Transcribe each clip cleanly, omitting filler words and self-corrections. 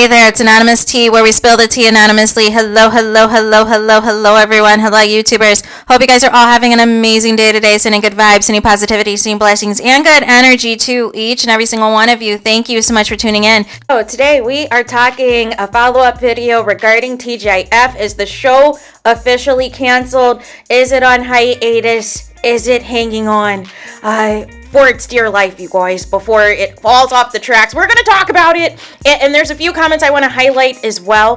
there, it's Anonymous Tea, where we spill the tea anonymously. Hello, hello, hello, hello, hello, everyone. Hello, YouTubers. Hope you guys are all having an amazing day today, sending good vibes, sending positivity, sending blessings, and good energy to each and every single one of you. Thank you so much for tuning in. So today we are talking a follow-up video regarding TGIF. Is the show officially canceled? Is it on hiatus? Is it hanging on for its dear life, you guys, before it falls off the tracks? We're going to talk about it, and there's a few comments I want to highlight as well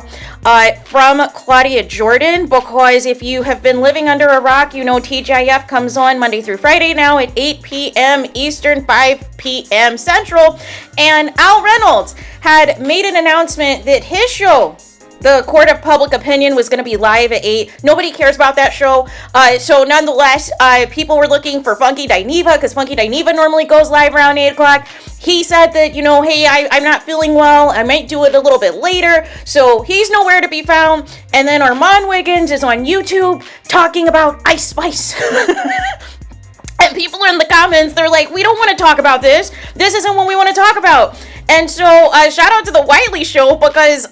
from Claudia Jordan, because if you have been living under a rock, you know TGIF comes on Monday through Friday now at 8 p.m. Eastern, 5 p.m. Central, and Al Reynolds had made an announcement that his show, The Court of Public Opinion, was going to be live at 8. Nobody cares about that show. So nonetheless, people were looking for Funky Dineva, because Funky Dineva normally goes live around 8 o'clock. He said that, you know, hey, I'm not feeling well. I might do it a little bit later. So he's nowhere to be found. And then Armon Wiggins is on YouTube talking about Ice Spice. And people are in the comments, they're like, we don't want to talk about this. This isn't what we want to talk about. And so shout out to the Wiley Show, because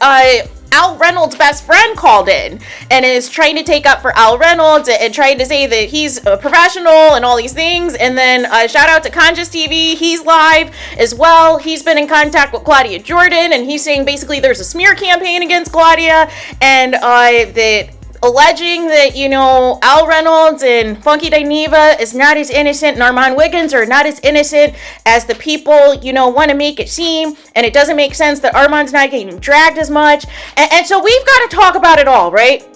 Al Reynolds' best friend called in and is trying to take up for Al Reynolds and trying to say that he's a professional and all these things. And then shout out to Conscious TV. He's live as well. He's been in contact with Claudia Jordan, and he's saying basically there's a smear campaign against Claudia, and that alleging that, you know, Al Reynolds and Funky Dineva is not as innocent, and Armon Wiggins are not as innocent as the people, you know, want to make it seem. And it doesn't make sense that Armon's not getting dragged as much. And so we've got to talk about it all, right?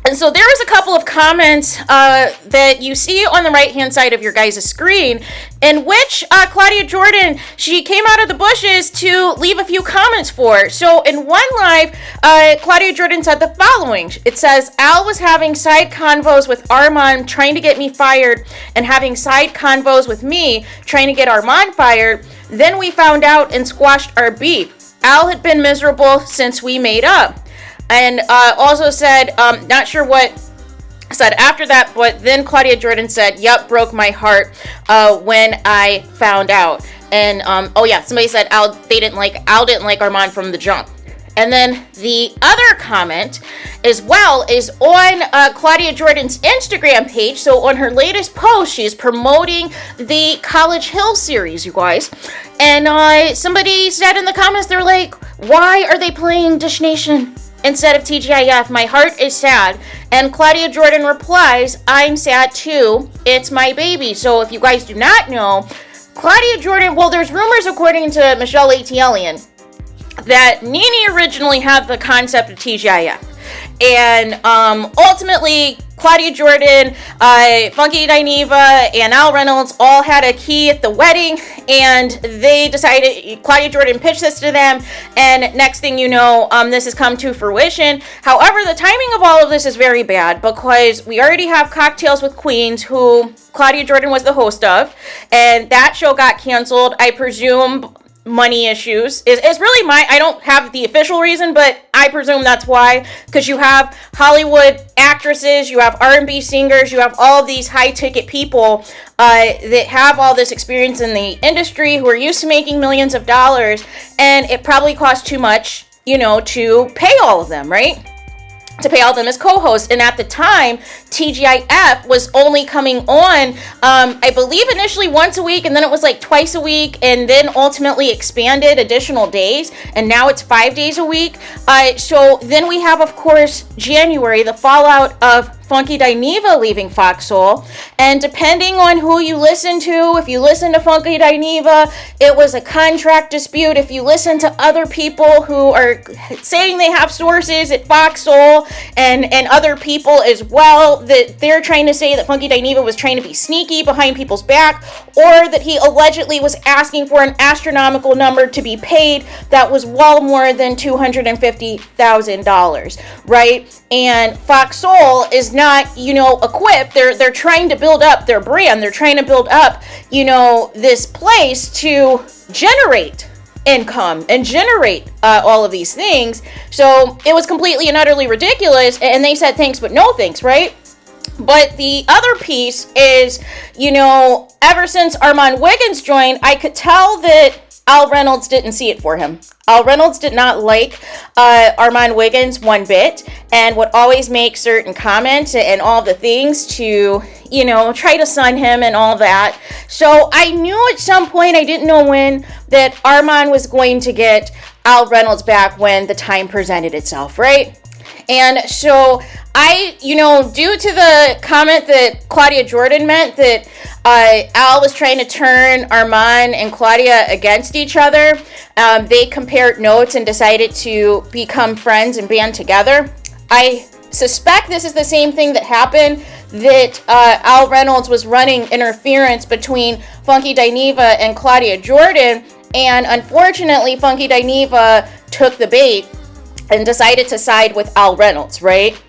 And so there is a couple of comments that you see on the right-hand side of your guys' screen, in which Claudia Jordan, she came out of the bushes to leave a few comments for. So in one live, Claudia Jordan said the following. It says, Al was having side convos with Armon, trying to get me fired, and having side convos with me, trying to get Armon fired. Then we found out and squashed our beef. Al had been miserable since we made up. And also said, not sure what said after that, but then Claudia Jordan said, yep, broke my heart when I found out. And oh yeah, somebody said Al didn't like Armon from the jump. And then the other comment as well is on Claudia Jordan's Instagram page. So on her latest post, she is promoting the College Hill series, you guys. And somebody said in the comments, they're like, why are they playing Dish Nation instead of TGIF? My heart is sad. And Claudia Jordan replies, I'm sad too. It's my baby. So if you guys do not know, Claudia Jordan, well, there's rumors according to Michelle Atielian that Nene originally had the concept of TGIF. And ultimately, Claudia Jordan, Funky Dineva, and Al Reynolds all had a key at the wedding, and they decided, Claudia Jordan pitched this to them, and next thing you know, this has come to fruition. However, the timing of all of this is very bad, because we already have Cocktails with Queens, who Claudia Jordan was the host of, and that show got canceled. I presume money issues is really I don't have the official reason, but I presume that's why, because you have Hollywood actresses, you have R&B singers, you have all of these high ticket people that have all this experience in the industry, who are used to making millions of dollars, and it probably costs too much, you know, to pay all of them, right? To pay all of them as co-hosts. And at the time, TGIF was only coming on, I believe initially once a week, and then it was like twice a week, and then ultimately expanded additional days, and now it's 5 days a week. So then we have, of course, January, the fallout of Funky Dineva leaving Fox Soul, and depending on who you listen to, if you listen to Funky Dineva, it was a contract dispute. If you listen to other people who are saying they have sources at Fox Soul and other people as well, that they're trying to say that Funky Dineva was trying to be sneaky behind people's back, or that he allegedly was asking for an astronomical number to be paid that was well more than $250,000, right? And Fox Soul is not, you know, equipped. They're trying to build up their brand. They're trying to build up, you know, this place to generate income and generate all of these things. So it was completely and utterly ridiculous. And they said thanks, but no thanks, right? But the other piece is, you know, ever since Armon Wiggins joined, I could tell that Al Reynolds didn't see it for him. Al Reynolds did not like Armon Wiggins one bit, and would always make certain comments and all the things to, you know, try to sun him and all that. So I knew at some point, I didn't know when, that Armon was going to get Al Reynolds back when the time presented itself, right? And so I, you know, due to the comment that Claudia Jordan meant that Al was trying to turn Armon and Claudia against each other, they compared notes and decided to become friends and band together. I suspect this is the same thing that happened, that Al Reynolds was running interference between Funky Dineva and Claudia Jordan, and unfortunately Funky Dineva took the bait and decided to side with Al Reynolds, right?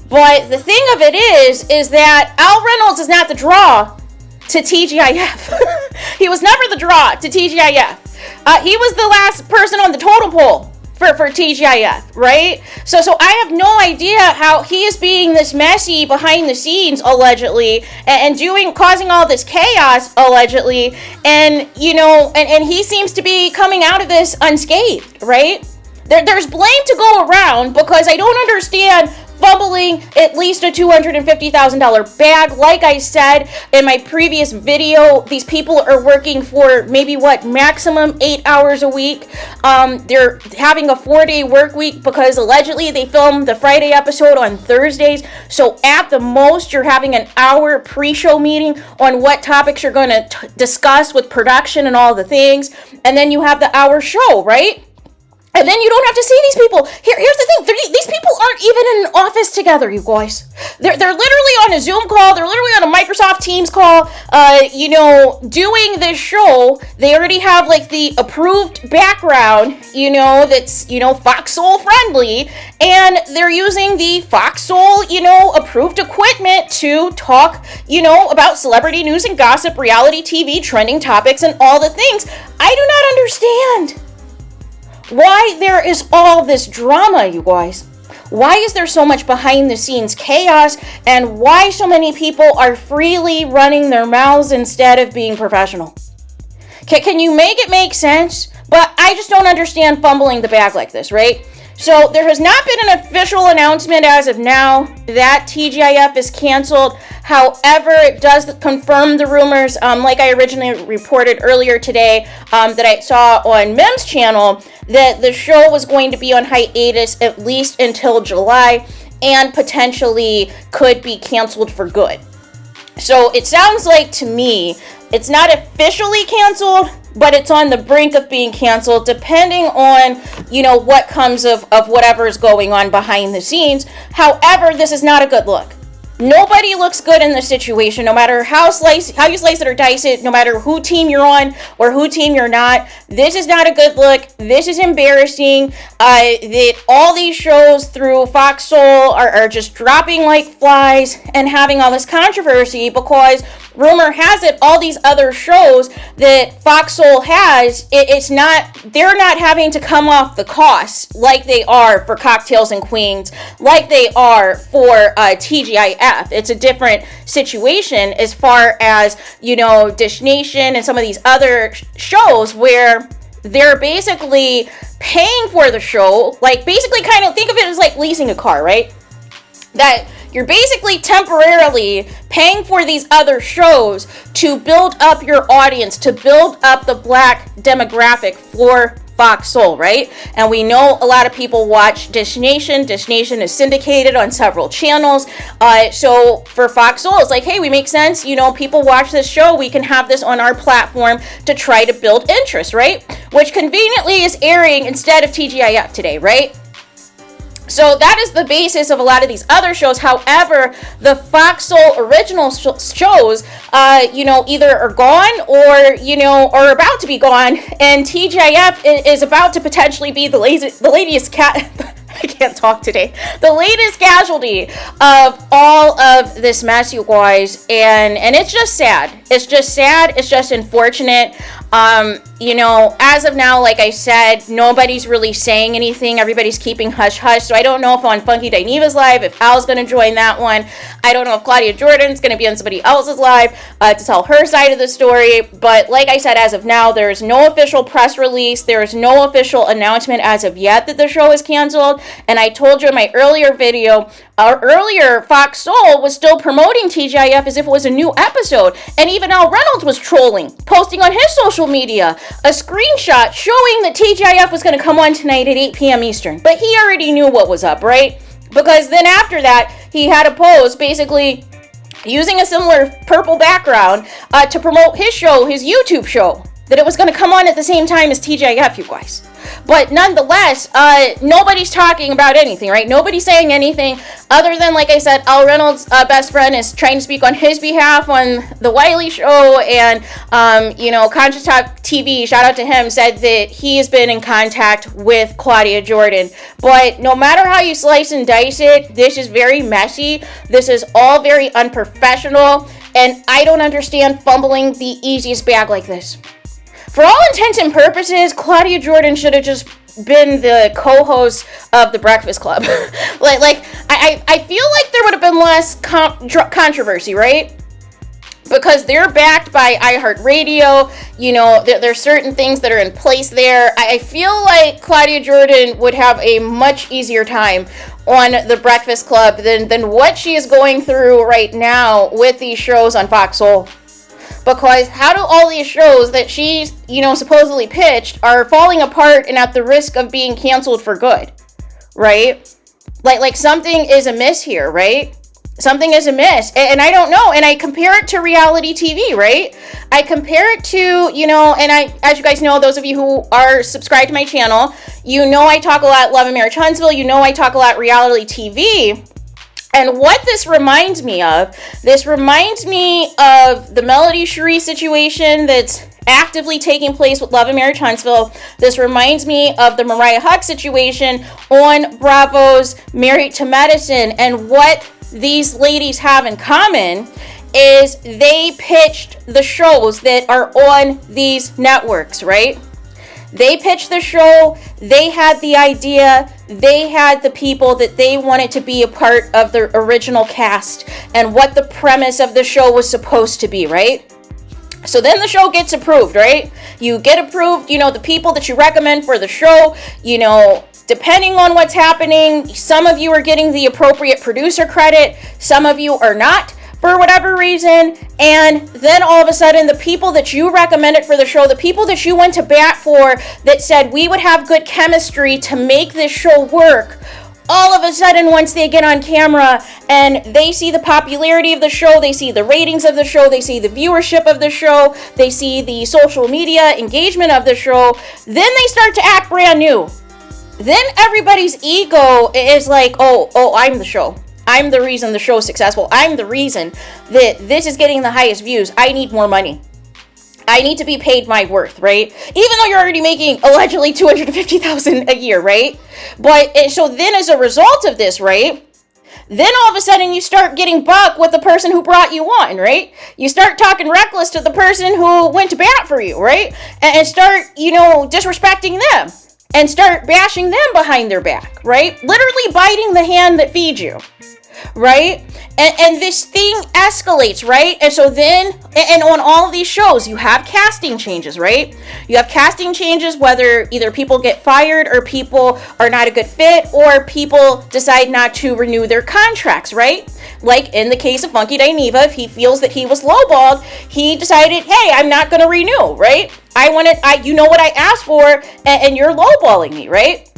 But the thing of it is that Al Reynolds is not the draw to TGIF. He was never the draw to TGIF. He was the last person on the totem pole for TGIF, right? So I have no idea how he is being this messy behind the scenes, allegedly, and causing all this chaos, allegedly, and, you know, and he seems to be coming out of this unscathed, right? There's blame to go around, because I don't understand fumbling at least a $250,000 bag. Like I said in my previous video, these people are working for maybe maximum 8 hours a week. They're having a 4-day work week because allegedly they filmed the Friday episode on Thursdays. So at the most, you're having an hour pre-show meeting on what topics you're going to discuss with production and all the things. And then you have the hour show, right? And then you don't have to see these people. Here's the thing. These people aren't even in an office together, you guys. They're literally on a Zoom call. They're literally on a Microsoft Teams call, you know, doing this show. They already have, like, the approved background, you know, that's, you know, Fox Soul friendly. And they're using the Fox Soul, you know, approved equipment to talk, you know, about celebrity news and gossip, reality TV, trending topics, and all the things. I do not understand why there is all this drama, you guys. Why is there so much behind the scenes chaos, and why so many people are freely running their mouths instead of being professional? Can you make it make sense? But I just don't understand fumbling the bag like this, right? So there has not been an official announcement as of now that TGIF is canceled. However, it does confirm the rumors, like I originally reported earlier today, that I saw on Mem's channel, that the show was going to be on hiatus at least until July, and potentially could be canceled for good. So it sounds like, to me, it's not officially canceled, but it's on the brink of being canceled, depending on, you know, what comes of whatever is going on behind the scenes. However, this is not a good look. Nobody looks good in this situation, no matter how you slice it or dice it, no matter who team you're on or who team you're not. This is not a good look. This is embarrassing. That all these shows through Fox Soul are just dropping like flies and having all this controversy, because rumor has it all these other shows that Fox Soul has, they're not having to come off the costs like they are for Cocktails and Queens, like they are for TGIF. It's a different situation as far as, you know, Dish Nation and some of these other shows where they're basically paying for the show, like basically kind of think of it as like leasing a car, right? That you're basically temporarily paying for these other shows to build up your audience, to build up the black demographic for Fox Soul, right? And we know a lot of people watch Dish Nation. Dish Nation is syndicated on several channels. So for Fox Soul, it's like, hey, we make sense. You know, people watch this show. We can have this on our platform to try to build interest, right? Which conveniently is airing instead of TGIF today, right? So that is the basis of a lot of these other shows. However, the Fox Soul original shows, you know, either are gone or, you know, are about to be gone. And TGIF is about to potentially be the latest I can't talk today. The latest casualty of all of this mess, you guys. And it's just sad. It's just sad. It's just unfortunate. You know, as of now, like I said, nobody's really saying anything. Everybody's keeping hush-hush. So I don't know if on Funky Dineva's live, if Al's going to join that one. I don't know if Claudia Jordan's going to be on somebody else's live to tell her side of the story. But like I said, as of now, there's no official press release. There's no official announcement as of yet that the show is canceled. And I told you in my earlier video, earlier Fox Soul was still promoting TGIF as if it was a new episode. And even Al Reynolds was trolling, posting on his social media a screenshot showing that TGIF was going to come on tonight at 8 p.m. Eastern. But he already knew what was up, right? Because then after that, he had a post basically using a similar purple background to promote his show, his YouTube show, that it was going to come on at the same time as TGIF, you guys. But nonetheless, nobody's talking about anything, right? Nobody's saying anything other than, like I said, Al Reynolds' best friend is trying to speak on his behalf on The Wiley Show. And, you know, Conscious Talk TV, shout out to him, said that he has been in contact with Claudia Jordan. But no matter how you slice and dice it, this is very messy. This is all very unprofessional. And I don't understand fumbling the easiest bag like this. For all intents and purposes, Claudia Jordan should have just been the co-host of The Breakfast Club. I feel like there would have been less controversy, right? Because they're backed by iHeartRadio. You know, there's certain things that are in place there. I feel like Claudia Jordan would have a much easier time on The Breakfast Club than what she is going through right now with these shows on Fox Soul. Because how do all these shows that she's, you know, supposedly pitched are falling apart and at the risk of being canceled for good, right? Like something is amiss here, right? Something is amiss. And I don't know. And I compare it to reality TV, right? I compare it to, you know, and as you guys know, those of you who are subscribed to my channel, you know I talk a lot Love and Marriage Huntsville. You know I talk a lot reality TV. And what this reminds me of the Melody Cherie situation that's actively taking place with Love and Marriage Huntsville. This reminds me of the Mariah Huq situation on Bravo's Married to Medicine. And what these ladies have in common is they pitched the shows that are on these networks, right? They pitched the show, they had the idea, they had the people that they wanted to be a part of the original cast and what the premise of the show was supposed to be, right? So then the show gets approved, right? You get approved, you know, the people that you recommend for the show, you know, depending on what's happening, some of you are getting the appropriate producer credit, some of you are not, for whatever reason. And then all of a sudden, the people that you recommended for the show, the people that you went to bat for that said we would have good chemistry to make this show work, all of a sudden, once they get on camera and they see the popularity of the show, they see the ratings of the show, they see the viewership of the show, they see the social media engagement of the show, then they start to act brand new. Then everybody's ego is like, oh, I'm the show. I'm the reason the show is successful. I'm the reason that this is getting the highest views. I need more money. I need to be paid my worth, right? Even though you're already making allegedly $250,000 a year, right? But so then as a result of this, right? Then all of a sudden you start getting buck with the person who brought you on, right? You start talking reckless to the person who went to bat for you, right? And start, you know, disrespecting them and start bashing them behind their back, right? Literally biting the hand that feeds you. Right? And this thing escalates, right? And so then, and on all of these shows, you have casting changes, right? You have casting changes, whether either people get fired or people are not a good fit or people decide not to renew their contracts, right? Like in the case of Funky Dineva, if he feels that he was lowballed, he decided, hey, I'm not going to renew, right? You know what I asked for, and you're lowballing me, right?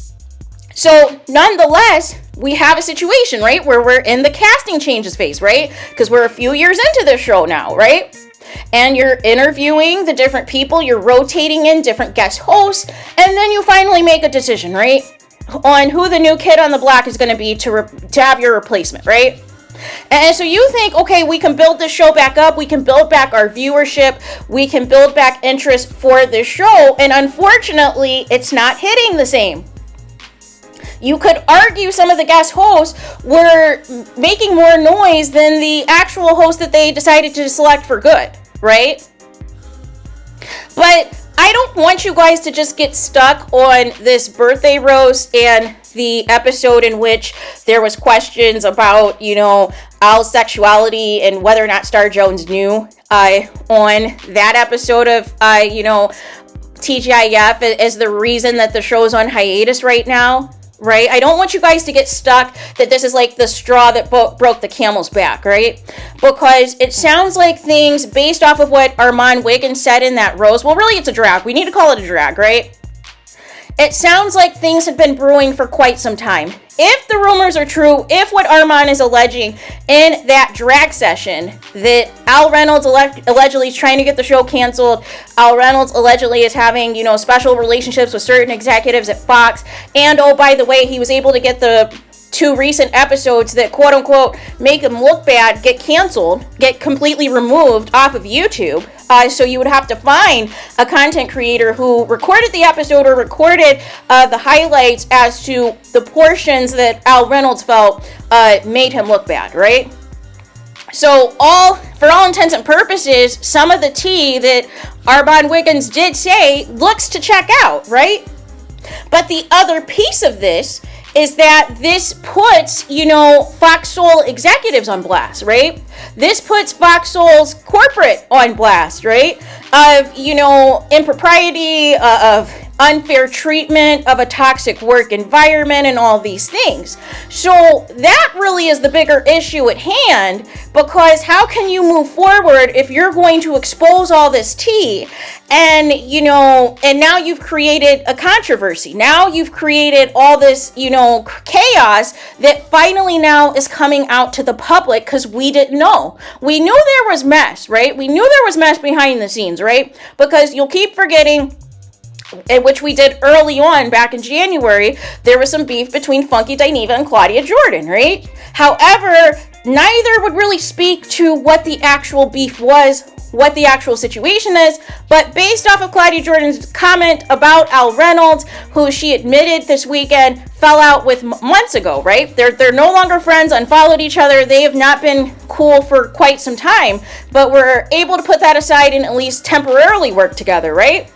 So nonetheless, we have a situation, right, where we're in the casting changes phase, right? Because we're a few years into this show now, right? And you're interviewing the different people, you're rotating in different guest hosts, and then you finally make a decision, right? On who the new kid on the block is going to be to have your replacement, right? And so you think, okay, we can build this show back up, we can build back our viewership, we can build back interest for this show, and unfortunately, it's not hitting the same. You could argue some of the guest hosts were making more noise than the actual host that they decided to select for good, right? But I don't want you guys to just get stuck on this birthday roast and the episode in which there was questions about, Al's sexuality and whether or not Star Jones knew on that episode of, TGIF as the reason that the show's on hiatus right now. Right? I don't want you guys to get stuck that this is like the straw that broke the camel's back, right? Because it sounds like things based off of what Armon Wiggins said in that roast. Well, really, it's a drag. We need to call it a drag, right? It sounds like things have been brewing for quite some time. If the rumors are true, if what Armon is alleging in that drag session, that Al Reynolds allegedly is trying to get the show canceled, Al Reynolds allegedly is having, special relationships with certain executives at Fox, and oh, by the way, he was able to get the 2 recent episodes that quote unquote make him look bad, get canceled, get completely removed off of YouTube. So you would have to find a content creator who recorded the episode or recorded the highlights as to the portions that Al Reynolds felt made him look bad, right? So for all intents and purposes, some of the tea that Armon Wiggins did say looks to check out, right? But the other piece of this is that this puts, Fox Soul executives on blast, right? This puts Fox Soul's corporate on blast, right? Of, impropriety, of unfair treatment, of a toxic work environment, and all these things. So that really is the bigger issue at hand, because how can you move forward if you're going to expose all this tea and, and now you've created a controversy. Now you've created all this, chaos that finally now is coming out to the public because we didn't know. We knew there was mess, right? We knew there was mess behind the scenes, right? Because you'll keep forgetting, and which we did early on back in January, there was some beef between Funky Dineva and Claudia Jordan, right? However, neither would really speak to what the actual beef was, what the actual situation is, but based off of Claudia Jordan's comment about Al Reynolds, who she admitted this weekend fell out with months ago, right? They're no longer friends, unfollowed each other. They have not been cool for quite some time, but we're able to put that aside and at least temporarily work together, right?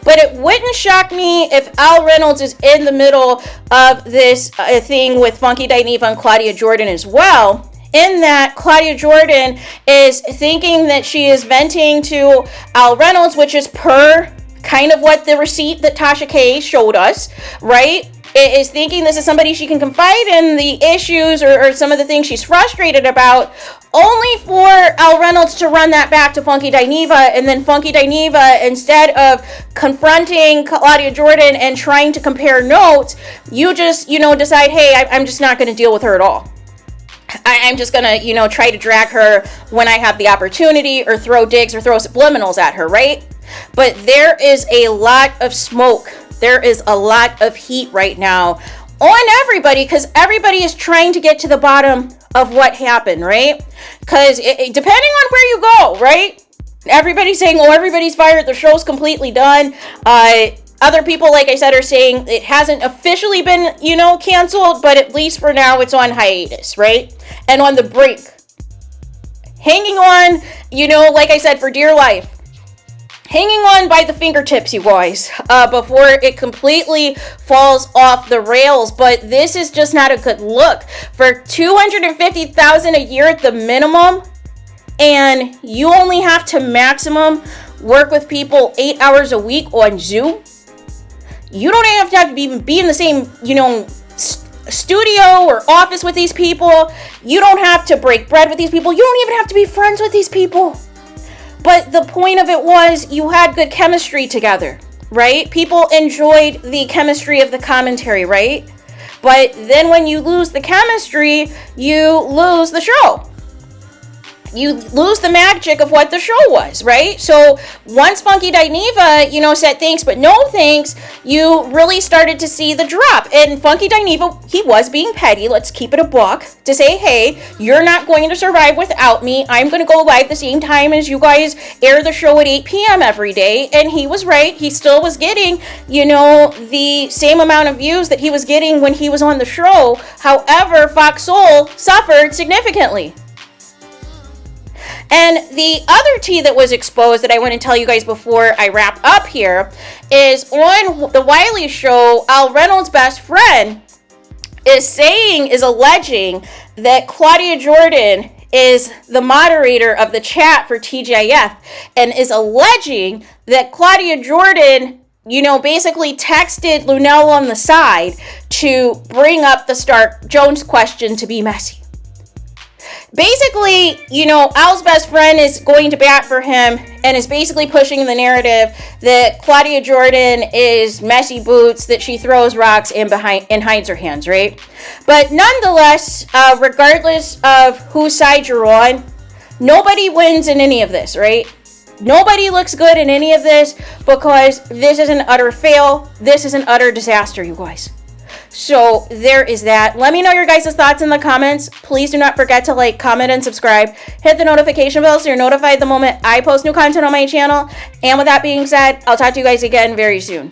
But it wouldn't shock me if Al Reynolds is in the middle of this thing with Funky Dineva and Claudia Jordan as well, in that Claudia Jordan is thinking that she is venting to Al Reynolds, which is per kind of what the receipt that Tasha K showed us, right? Is thinking this is somebody she can confide in the issues or some of the things she's frustrated about, only for Al Reynolds to run that back to Funky Dineva, and then Funky Dineva, instead of confronting Claudia Jordan and trying to compare notes, you just, decide, hey, I'm just not going to deal with her at all. I'm just going to, try to drag her when I have the opportunity, or throw digs or throw subliminals at her, right? But there is a lot of smoke. There is a lot of heat right now on everybody, because everybody is trying to get to the bottom of what happened, right? Because depending on where you go, right? Everybody's saying, oh, everybody's fired, the show's completely done. Other people, like I said, are saying it hasn't officially been, canceled, but at least for now it's on hiatus, right? And on the brink. Hanging on, like I said, for dear life. Hanging on by the fingertips, you guys, before it completely falls off the rails. But this is just not a good look. For $250,000 a year at the minimum, and you only have to maximum work with people 8 hours a week on Zoom. You don't have to even be in the same, studio or office with these people. You don't have to break bread with these people. You don't even have to be friends with these people. But the point of it was you had good chemistry together, right? People enjoyed the chemistry of the commentary, right? But then when you lose the chemistry, you lose the show. You lose the magic of what the show was, right? So once Funky Dineva, said thanks but no thanks, you really started to see the drop. And Funky Dineva, he was being petty, let's keep it a buck, to say, hey, you're not going to survive without me. I'm going to go live the same time as you guys air the show at 8 p.m. every day. And he was right. He still was getting, the same amount of views that he was getting when he was on the show. However, Fox Soul suffered significantly. And the other tea that was exposed that I want to tell you guys before I wrap up here is on the Wiley show, Al Reynolds' best friend is alleging that Claudia Jordan is the moderator of the chat for TGIF and is alleging that Claudia Jordan, basically texted Lunel on the side to bring up the Stark Jones question to be messy. Basically, Al's best friend is going to bat for him and is basically pushing the narrative that Claudia Jordan is messy boots, that she throws rocks and hides her hands, right? But nonetheless, regardless of whose side you're on, nobody wins in any of this, right? Nobody looks good in any of this because this is an utter fail. This is an utter disaster, you guys. So there is that. Let me know your guys' thoughts in the comments. Please do not forget to like, comment, and subscribe. Hit the notification bell so you're notified the moment I post new content on my channel. And with that being said, I'll talk to you guys again very soon.